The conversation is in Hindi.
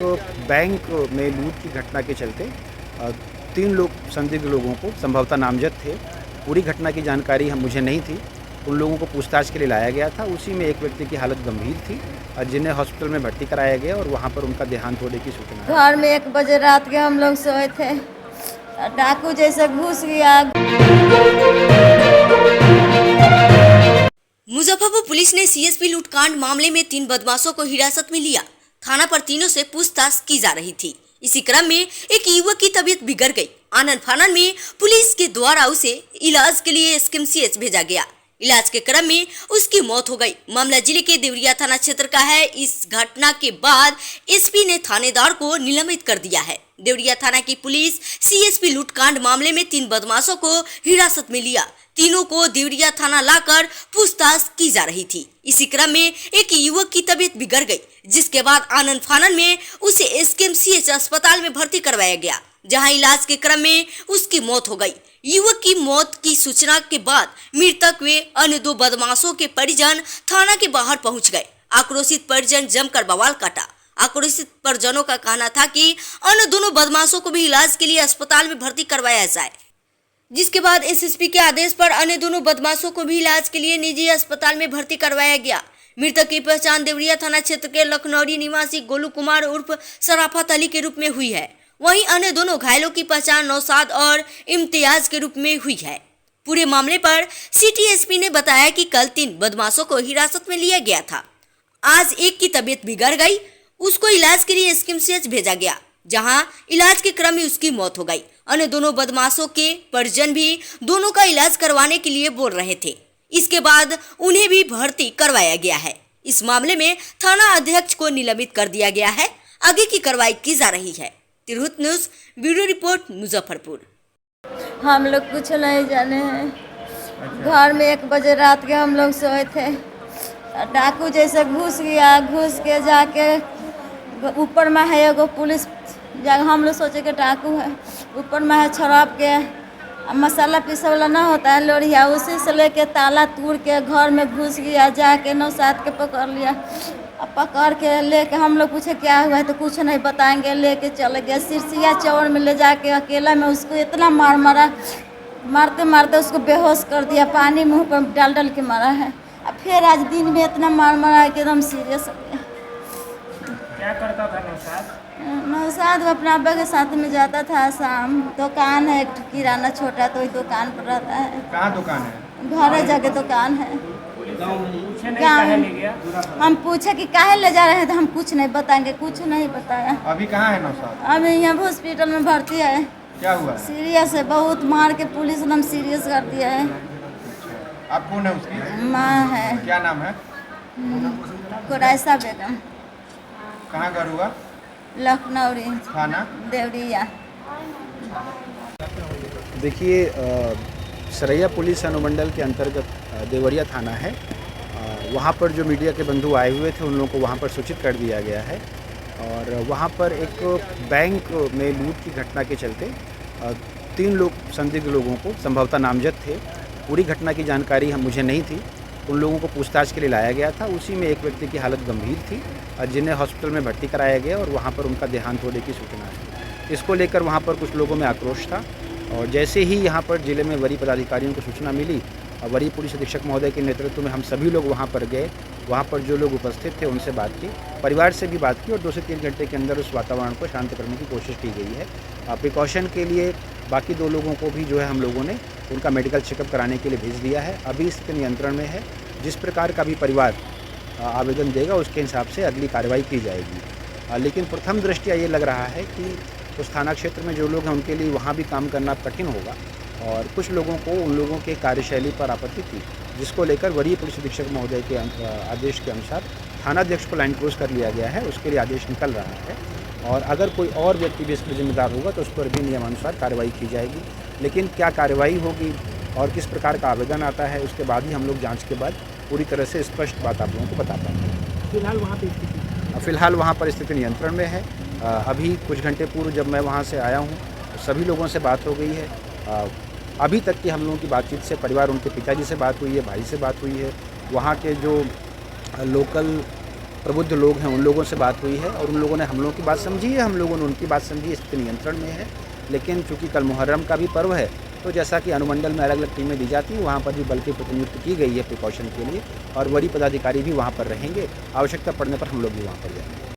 तो बैंक में लूट की घटना के चलते 3 लोग संदिग्ध लोगों को संभवतः नामजद थे। पूरी घटना की जानकारी मुझे नहीं थी। उन लोगों को पूछताछ के लिए लाया गया था। उसी में एक व्यक्ति की हालत गंभीर थी और जिन्हें हॉस्पिटल में भर्ती कराया गया और वहाँ पर उनका देहांत होने की सूचना है। घर में 1 बजे रात के हम लोग सोए थे, डाकू जैसे घुस गया। मुजफ्फरपुर पुलिस ने सीएसपी लूटकांड मामले में 3 बदमाशों को हिरासत में लिया। थाना पर तीनों से पूछताछ की जा रही थी। इसी क्रम में एक युवक की तबीयत बिगड़ गई। आनन फानन में पुलिस के द्वारा उसे इलाज के लिए एसकेएमसीएच भेजा गया। इलाज के क्रम में उसकी मौत हो गई। मामला जिले के देवरिया थाना क्षेत्र का है। इस घटना के बाद एसपी ने थानेदार को निलंबित कर दिया है। देवरिया थाना की पुलिस सीएसपी लूटकांड मामले में 3 बदमाशों को हिरासत में लिया। तीनों को देवरिया थाना लाकर पूछताछ की जा रही थी। इसी क्रम में एक युवक की तबीयत बिगड़ गई, जिसके बाद आनन फानन में उसे एसकेएमसीएच अस्पताल में भर्ती करवाया गया, जहां इलाज के क्रम में उसकी मौत हो गई। युवक की मौत की सूचना के बाद मृतक व अन्य 2 बदमाशों के परिजन थाना के बाहर पहुंच गए। आक्रोशित परिजन जमकर बवाल काटा। आक्रोशित परिजनों का कहना था कि अन्य दोनों बदमाशों को भी इलाज के लिए अस्पताल में भर्ती करवाया जाए, जिसके बाद एसएसपी के आदेश पर अन्य दोनों बदमाशों को भी इलाज के लिए निजी अस्पताल में भर्ती करवाया गया। मृतक की पहचान देवरिया थाना क्षेत्र के लखनौरी निवासी गोलू कुमार उर्फ सराफत अली के रूप में हुई है। वहीं अन्य दोनों घायलों की पहचान नौशाद और इम्तियाज के रूप में हुई है। पूरे मामले पर सिटी एसपी ने बताया कि कल 3 बदमाशों को हिरासत में लिया गया था। आज एक की तबीयत बिगड़ गई, उसको इलाज के लिए एसकेएमसीएच भेजा गया, जहां इलाज के क्रम में उसकी मौत हो गई। अन्य दोनों बदमाशों के परिजन भी दोनों का इलाज करवाने के लिए बोल रहे थे। इसके बाद उन्हें भी भर्ती करवाया गया है। इस मामले में थाना अध्यक्ष को निलंबित कर दिया गया है। आगे की कार्रवाई की जा रही है। Tirhut news bureau report Muzaffarpur. हम लोग कुछ नहीं जाने हैं। घर में 1 बजे रात के हम लोग सोए थे, डाकू जैसे घुस गया। घुस के जाके ऊपर में है एगो पुलिस, हम लोग सोचे कि डाकू है। ऊपर में है शराब के मसाला पीसा वाला ना होता है लोरिया, उसी से लेके ताला तोड़ के घर में घुस गया। जाके नौशाद के पकड़ लिया। अब पकड़ के लेके हम लोग पूछे क्या हुआ है तो कुछ नहीं बताएंगे, लेके चले गए। सिरसिया चौड़ में ले जाके अकेला में उसको इतना मारा, मारते मारते उसको बेहोश कर दिया। पानी मुंह पर डाल डाल के मारा है। अब फिर आज दिन में इतना मारा है कि एकदम सीरियस हो गया। क्या करता था नौशाद? नौशाद अपना अब्बा के साथ में जाता था। शाम दुकान है एक किराना छोटा, तो वही दुकान पर रहता है। कहाँ दुकान है? घर जगह दुकान है। हम पूछे कि काहे ले जा रहे हैं तो हम कुछ नहीं बताएंगे, कुछ नहीं बताया। अभी कहाँ है नौशाद? अभी यहाँ हॉस्पिटल में भर्ती है। क्या हुआ? सीरियस है, बहुत मार के पुलिस एकदम सीरियस कर दिया है। आप कौन है उसकी? माँ है। क्या नाम है? कुरैसा बेगम। कहाँ घर हुआ? लखनौरी थाना देवरिया। देखिए, सरैया पुलिस अनुमंडल के अंतर्गत देवरिया थाना है। वहाँ पर जो मीडिया के बंधु आए हुए थे उन लोगों को वहाँ पर सूचित कर दिया गया है और वहाँ पर एक बैंक में लूट की घटना के चलते 3 लोग संदिग्ध लोगों को संभवतः नामजद थे। पूरी घटना की जानकारी मुझे नहीं थी। उन लोगों को पूछताछ के लिए लाया गया था। उसी में एक व्यक्ति की हालत गंभीर थी और जिन्हें हॉस्पिटल में भर्ती कराया गया और वहाँ पर उनका देहांत होने की सूचना है। इसको लेकर वहाँ पर कुछ लोगों में आक्रोश था और जैसे ही यहाँ पर जिले में वरीय पदाधिकारियों को सूचना मिली और वरीय पुलिस अधीक्षक महोदय के नेतृत्व में हम सभी लोग वहाँ पर गए। वहाँ पर जो लोग उपस्थित थे उनसे बात की, परिवार से भी बात की और 2 से 3 घंटे के अंदर उस वातावरण को शांत करने की कोशिश की गई है। प्रिकॉशन के लिए बाकी 2 लोगों को भी जो है हम लोगों ने उनका मेडिकल चेकअप कराने के लिए भेज दिया है। अभी स्थिति नियंत्रण में है। जिस प्रकार का भी परिवार आवेदन देगा उसके हिसाब से अगली कार्रवाई की जाएगी। लेकिन प्रथम दृष्टया ये लग रहा है कि उस थाना क्षेत्र में जो लोग हैं उनके लिए वहाँ भी काम करना कठिन होगा और कुछ लोगों को उन लोगों के कार्यशैली पर आपत्ति थी, जिसको लेकर वरीय पुलिस अधीक्षक महोदय के आदेश के अनुसार थानाध्यक्ष को लाइन क्रॉस कर लिया गया है। उसके लिए आदेश निकल रहा है और अगर कोई और व्यक्ति भी इसमें जिम्मेदार होगा तो उस पर भी नियमानुसार कार्रवाई की जाएगी। लेकिन क्या कार्रवाई होगी और किस प्रकार का आवेदन आता है उसके बाद ही हम लोग जाँच के बाद पूरी तरह से स्पष्ट बात आप लोगों को बता पाएंगे। फिलहाल वहाँ पर स्थिति नियंत्रण में है। अभी कुछ घंटे पूर्व जब मैं वहाँ से आया हूँ तो सभी लोगों से बात हो गई है। अभी तक की हम लोगों की बातचीत से परिवार, उनके पिताजी से बात हुई है, भाई से बात हुई है, वहाँ के जो लोकल प्रबुद्ध लोग हैं उन लोगों से बात हुई है और उन लोगों ने हम लोगों की बात समझी है, हम लोगों ने उनकी बात समझी, स्थिति नियंत्रण में है। लेकिन चूँकि कल मुहर्रम का भी पर्व है तो जैसा कि अनुमंडल में अलग अलग टीमें दी जाती हैं, वहाँ पर भी बल की प्रतिनियुक्ति की गई है प्रिकॉशन के लिए और वरीय पदाधिकारी भी वहाँ पर रहेंगे। आवश्यकता पड़ने पर हम लोग भी वहाँ पर जाएंगे।